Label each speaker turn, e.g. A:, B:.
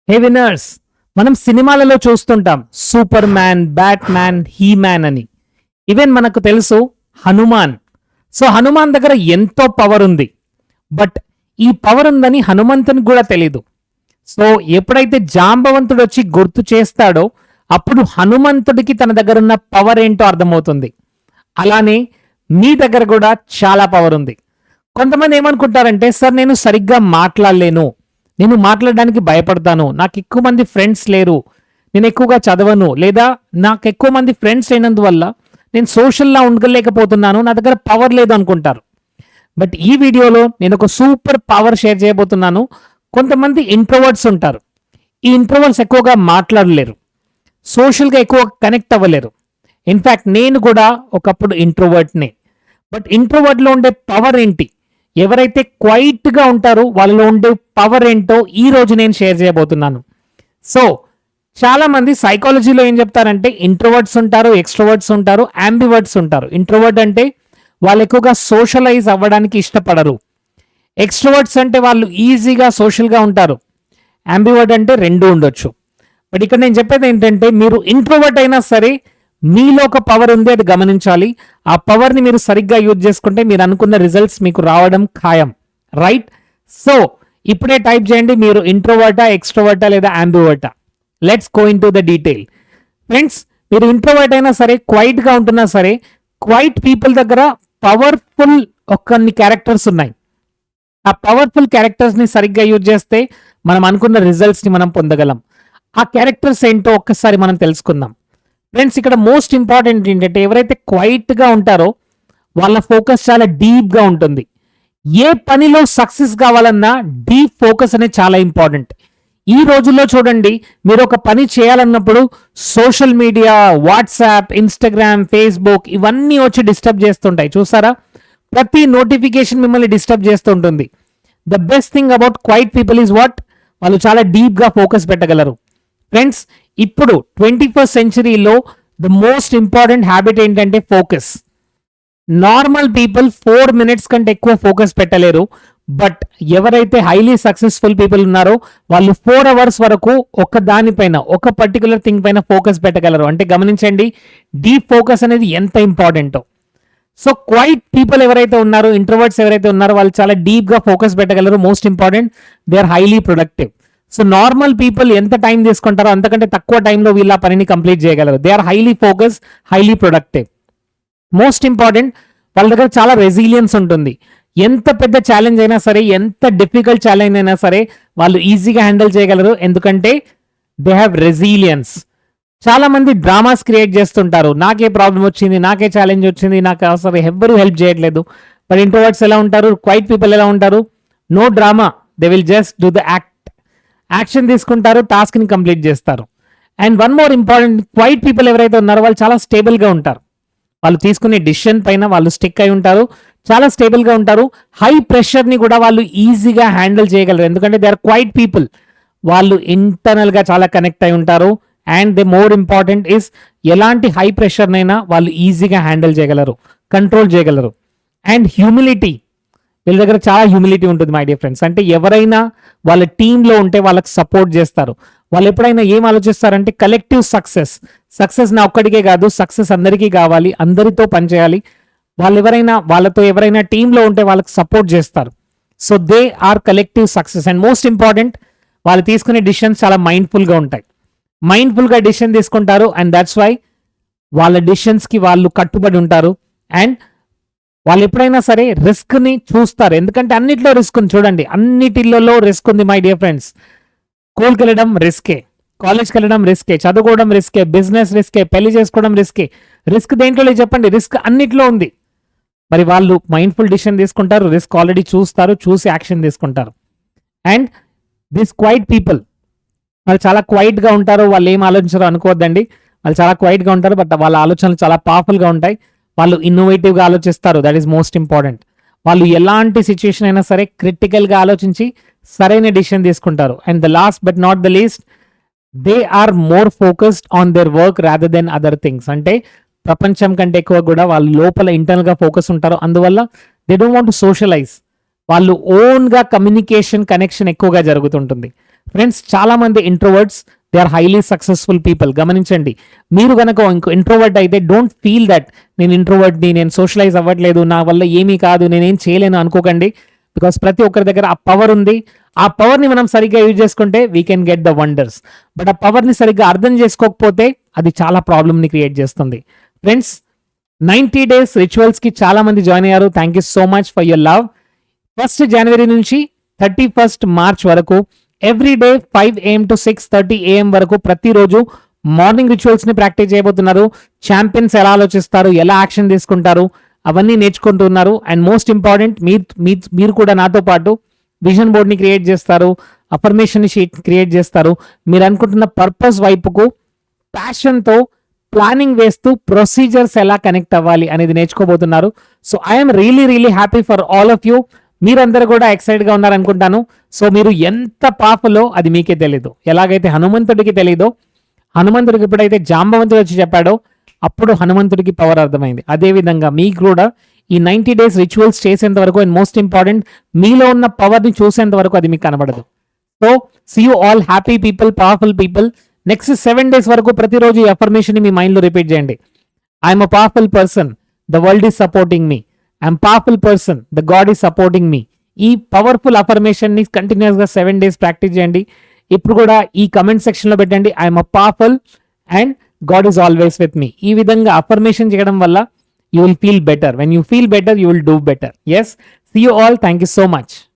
A: హే winners, మనం సినిమాలలో చూస్తుంటాం super man, bat man, he man అని. ఈవెన్ మనకు తెలుసు హనుమాన్. సో హనుమాన్ దగ్గర ఎంతో పవర్ ఉంది. బట్ ఈ పవర్ ఉందని హనుమంతునికి కూడా తెలీదు. సో ఎప్పుడైతే జాంబవంతుడు వచ్చి గుర్తు చేస్తాడో అప్పుడు హనుమంతుడికి తన దగ్గర ఉన్న పవర్ ఏంటో అర్థమవుతుంది. అలానే మీ దగ్గర కూడా చాలా పవర్ ఉంది. కొంతమంది ఏమనుకుంటారంటే, సార్ నేను సరిగ్గా మాట్లాడలేను, నేను మాట్లాడడానికి భయపడతాను, నాకు ఎక్కువ మంది ఫ్రెండ్స్ లేరు, నేను ఎక్కువగా చదవను, లేదా నాకు ఎక్కువ మంది ఫ్రెండ్స్ అయినందువల్ల నేను సోషల్లా ఉండలేకపోతున్నాను, నా దగ్గర పవర్ లేదు అనుకుంటారు. బట్ ఈ వీడియోలో నేను ఒక సూపర్ పవర్ షేర్ చేయబోతున్నాను. కొంతమంది ఇంట్రోవర్ట్స్ ఉంటారు. ఈ ఇంట్రోవర్ట్స్ ఎక్కువగా మాట్లాడలేరు, సోషల్గా ఎక్కువ కనెక్ట్ అవ్వలేరు. ఇన్ఫ్యాక్ట్ నేను కూడా ఒకప్పుడు ఇంట్రోవర్ట్నే. బట్ ఇంట్రోవర్ట్లో ఉండే పవర్ ఏంటి, ఎవరైతే క్వైట్గా ఉంటారో వాళ్ళలో ఉండే పవర్ ఏంటో ఈ రోజు నేను షేర్ చేయబోతున్నాను. సో చాలా మంది సైకాలజీలో ఏం చెప్తారంటే, ఇంట్రోవర్ట్స్ ఉంటారు, ఎక్స్ట్రోవర్ట్స్ ఉంటారు, అంబివర్ట్స్ ఉంటారు. ఇంట్రోవర్ట్ అంటే వాళ్ళు ఎక్కువగా సోషలైజ్ అవ్వడానికి ఇష్టపడరు. ఎక్స్ట్రోవర్ట్స్ అంటే వాళ్ళు ఈజీగా సోషల్గా ఉంటారు. అంబివర్ట్ అంటే రెండు ఉండొచ్చు. బట్ ఇక్కడ నేను చెప్పేది ఏంటంటే, మీరు ఇంట్రోవర్ట్ అయినా సరే మీలో ఒక పవర్ ఉంది, అది గమనించాలి. ఆ పవర్ని మీరు సరిగ్గా యూజ్ చేసుకుంటే మీరు అనుకున్న రిజల్ట్స్ మీకు రావడం ఖాయం. రైట్? సో ఇప్పుడే టైప్ చేయండి, మీరు ఇంట్రోవర్టా, ఎక్స్ట్రోవర్టా లేదా అంబివర్టా. Let's go into the detail. Friends, మీరు ఇంట్రోవర్ట్ అయినా సరే, క్వైట్గా ఉంటున్నా సరే, క్వైట్ పీపుల్ దగ్గర పవర్ఫుల్ కొన్ని క్యారెక్టర్స్ ఉన్నాయి. ఆ పవర్ఫుల్ క్యారెక్టర్స్ని సరిగ్గా యూజ్ చేస్తే మనం అనుకున్న రిజల్ట్స్ని మనం పొందగలం. ఆ క్యారెక్టర్స్ ఏంటో ఒక్కసారి మనం తెలుసుకుందాం. ఫ్రెండ్స్, ఇక్కడ మోస్ట్ ఇంపార్టెంట్ ఏంటంటే, ఎవరైతే క్వైట్గా ఉంటారో వాళ్ళ ఫోకస్ చాలా డీప్గా ఉంటుంది. ఏ పనిలో సక్సెస్ కావాలన్నా డీప్ ఫోకస్ అనేది చాలా ఇంపార్టెంట్. ఈ రోజుల్లో చూడండి, మీరు ఒక పని చేయాలన్నప్పుడు social media, WhatsApp, Instagram, Facebook ఇవన్నీ వచ్చి డిస్టర్బ్ చేస్తుంటాయి. చూసారా? ప్రతి నోటిఫికేషన్ మిమ్మల్ని డిస్టర్బ్ చేస్తుంటుంది. The best thing about quiet people is what, వాళ్ళు చాలా డీప్గా ఫోకస్ పెట్టగలరు. ఫ్రెండ్స్, ఇప్పుడు 21st సెంచరీలో ద మోస్ట్ ఇంపార్టెంట్ హ్యాబిట్ ఏంటంటే ఫోకస్. నార్మల్ పీపుల్ 4 minutes కంటే ఎక్కువ ఫోకస్ పెట్టలేరు. బట్ ఎవరైతే హైలీ సక్సెస్ఫుల్ పీపుల్ ఉన్నారో వాళ్ళు 4 hours వరకు ఒక దానిపైన, ఒక పర్టికులర్ థింగ్ పైన ఫోకస్ పెట్టగలరు. అంటే గమనించండి, డీప్ ఫోకస్ అనేది ఎంత ఇంపార్టెంటో. సో క్వైట్ పీపుల్ ఎవరైతే ఉన్నారో, ఇంట్రోవర్ట్స్ ఎవరైతే ఉన్నారో వాళ్ళు చాలా డీప్గా ఫోకస్ పెట్టగలరు. Most important, they are highly productive. So normal people ఎంత టైం తీసుకుంటారో అంతకంటే తక్కువ టైంలో వీళ్ళ పనిని కంప్లీట్ చేయగలరు. They are highly focus, highly productive. Most important, వాళ్ళ దగ్గర చాలా రెసిలియన్స్ ఉంటుంది. ఎంత పెద్ద ఛాలెంజ్ అయినా సరే, ఎంత డిఫికల్ట్ ఛాలెంజ్ అయినా సరే వాళ్ళు ఈజీగా హ్యాండిల్ చేయగలరు. ఎందుకంటే దే హ్యావ్ రెసిలియన్స్. చాలా మంది డ్రామాస్ క్రియేట్ చేస్తుంటారు. నాకే ప్రాబ్లం వచ్చింది, నాకే ఛాలెంజ్ వచ్చింది, నాకు అసలు ఎవ్వరూ హెల్ప్ చేయట్లేదు. బట్ ఇంట్రోవర్ట్స్ ఎలా ఉంటారు, క్వైట్ పీపుల్ ఎలా ఉంటారు? No drama, they will just do the action తీసుకుంటారు, టాస్క్ని కంప్లీట్ చేస్తారు. And one more important, quiet people ఎవరైతే ఉన్నారో వాళ్ళు చాలా స్టేబుల్గా ఉంటారు. వాళ్ళు తీసుకునే డిసిషన్ పైన వాళ్ళు స్టిక్ అయి ఉంటారు, చాలా స్టేబుల్గా ఉంటారు. హై ప్రెషర్ని కూడా వాళ్ళు ఈజీగా హ్యాండిల్ చేయగలరు. ఎందుకంటే దే ఆర్ క్వైట్ పీపుల్. వాళ్ళు ఇంటర్నల్గా చాలా కనెక్ట్ అయి ఉంటారు. And the more important is, ఎలాంటి హై ప్రెషర్నైనా వాళ్ళు ఈజీగా హ్యాండిల్ చేయగలరు, కంట్రోల్ చేయగలరు. అండ్ హ్యూమిలిటీ, వీళ్ళ దగ్గర చాలా హ్యూమిలిటీ ఉంటుంది మై డియర్ ఫ్రెండ్స్. అంటే ఎవరైనా వాళ్ళ టీంలో ఉంటే వాళ్ళకి సపోర్ట్ చేస్తారు. వాళ్ళు ఎప్పుడైనా ఏం ఆలోచిస్తారంటే, కలెక్టివ్ సక్సెస్ నా ఒక్కడికే కాదు, సక్సెస్ అందరికీ కావాలి, అందరితో పనిచేయాలి. వాళ్ళతో ఎవరైనా టీంలో ఉంటే వాళ్ళకి సపోర్ట్ చేస్తారు. So they are collective success. And most important, వాళ్ళు తీసుకునే డిసిషన్స్ చాలా మైండ్ఫుల్గా ఉంటాయి. మైండ్ఫుల్గా డిసిషన్ తీసుకుంటారు. అండ్ దట్స్ వై వాళ్ళ డిసిషన్స్కి వాళ్ళు కట్టుబడి ఉంటారు. అండ్ వాళ్ళు ఎప్పుడైనా సరే రిస్క్ని చూస్తారు. ఎందుకంటే అన్నిట్లో రిస్క్ ఉంది. చూడండి, అన్నిటిలో రిస్క్ ఉంది మై డియర్ ఫ్రెండ్స్. స్కూల్కి వెళ్ళడం రిస్కే, కాలేజ్కి వెళ్ళడం రిస్కే, చదువుకోవడం రిస్కే, బిజినెస్ రిస్కే, పెళ్లి చేసుకోవడం రిస్కే. రిస్క్ దేంట్లో లేదు చెప్పండి? రిస్క్ అన్నిట్లో ఉంది. మరి వాళ్ళు మైండ్ఫుల్ డిసిషన్ తీసుకుంటారు, రిస్క్ ఆల్రెడీ చూస్తారు, చూసి యాక్షన్ తీసుకుంటారు. అండ్ దిస్ క్వైట్ పీపుల్, వాళ్ళు చాలా క్వైట్గా ఉంటారు. వాళ్ళు ఏం ఆలోచించారో అనుకోవద్దండి, వాళ్ళు చాలా క్వైట్గా ఉంటారు. బట్ వాళ్ళ ఆలోచనలు చాలా పవర్ఫుల్గా ఉంటాయి. వాళ్ళు ఇన్నోవేటివ్గా ఆలోచిస్తారు. That is most important. వాళ్ళు ఎలాంటి సిచ్యుయేషన్ అయినా సరే క్రిటికల్గా ఆలోచించి సరైన డిసిషన్ తీసుకుంటారు. And the last but not the least, they are more focused on their work rather than other things. అంటే ప్రపంచం కంటే ఎక్కువ కూడా వాళ్ళు లోపల ఇంటర్నల్గా ఫోకస్ ఉంటారు. అందువల్ల they don't want to socialise. వాళ్ళు ఓన్గా కమ్యూనికేషన్, కనెక్షన్ ఎక్కువగా జరుగుతుంటుంది. ఫ్రెండ్స్, చాలా మంది introverts they are highly successful people. గమనించండి, మీరు కనుక ఇంట్రోవర్ట్ అయితే డోంట్ ఫీల్ దట్ నేను ఇంట్రోవర్ట్ని, నేను సోషలైజ్ అవ్వట్లేదు, నా వల్ల ఏమీ కాదు, నేనేం చేయలేను అనుకోకండి. బికాస్ ప్రతి ఒక్కరి దగ్గర ఆ పవర్ ఉంది. ఆ పవర్ని మనం సరిగ్గా యూజ్ చేసుకుంటే we can get the wonders. But ఆ పవర్ని సరిగ్గా అర్థం చేసుకోకపోతే అది చాలా ప్రాబ్లమ్ని క్రియేట్ చేస్తుంది. ఫ్రెండ్స్, 90 days రిచువల్స్కి చాలా మంది జాయిన్ అయ్యారు. Thank you so much for your love. 1st January నుంచి 31st March వరకు every day 5 AM to 6:30 AM వరకు ప్రతిరోజు మార్నింగ్ రిచువల్స్ని ప్రాక్టీస్ చేయబోతున్నారు. ఛాంపియన్స్ ఎలా ఆలోచిస్తారు, ఎలా యాక్షన్ తీసుకుంటారు, అవన్నీ నేర్చుకుంటున్నారు. అండ్ మోస్ట్ ఇంపార్టెంట్, మీరు కూడా నాతో పాటు విజన్ బోర్డ్ని క్రియేట్ చేస్తారు, అఫర్మేషన్ షీట్ క్రియేట్ చేస్తారు. మీరు అనుకుంటున్న పర్పస్ వైపుకు ప్యాషన్తో ప్లానింగ్ వేస్తూ ప్రొసీజర్స్ ఎలా కనెక్ట్ అవ్వాలి అనేది నేర్చుకోబోతున్నారు. So I'm really happy for all of you. మీరందరూ కూడా ఎక్సైట్గా ఉన్నారనుకుంటాను. సో మీరు ఎంత పాపులో అది మీకే తెలీదు. ఎలాగైతే హనుమంతుడికి తెలీదో, హనుమంతుడికి ఎప్పుడైతే జాంబవంతుడు వచ్చి చెప్పాడో అప్పుడు హనుమంతుడికి పవర్ అర్థమైంది. అదేవిధంగా మీకు కూడా ఈ 90 days రిచువల్స్ చేసేంత వరకు, అండ్ మోస్ట్ ఇంపార్టెంట్, మీలో ఉన్న పవర్ని చూసేంత వరకు అది మీకు కనబడదు. So see you all happy people, powerful people. Next 7 days వరకు ప్రతిరోజు ఈ అఫర్మేషన్ మీ మైండ్లో రిపీట్ చేయండి. I'm a powerful person, the world is supporting me. I'm powerful person, the god is supporting me. ఈ పవర్ఫుల్ అఫర్మేషన్ని కంటిన్యూస్గా 7 days ప్రాక్టీస్ చేయండి. ఇప్పుడు కూడా ఈ కమెంట్ సెక్షన్లో పెట్టండి, I'm a powerful and god is always with me. ఈ విధంగా అఫర్మేషన్ చేయడం వల్ల you will feel better. When you feel better, you will do better. Yes. See you all. Thank you so much.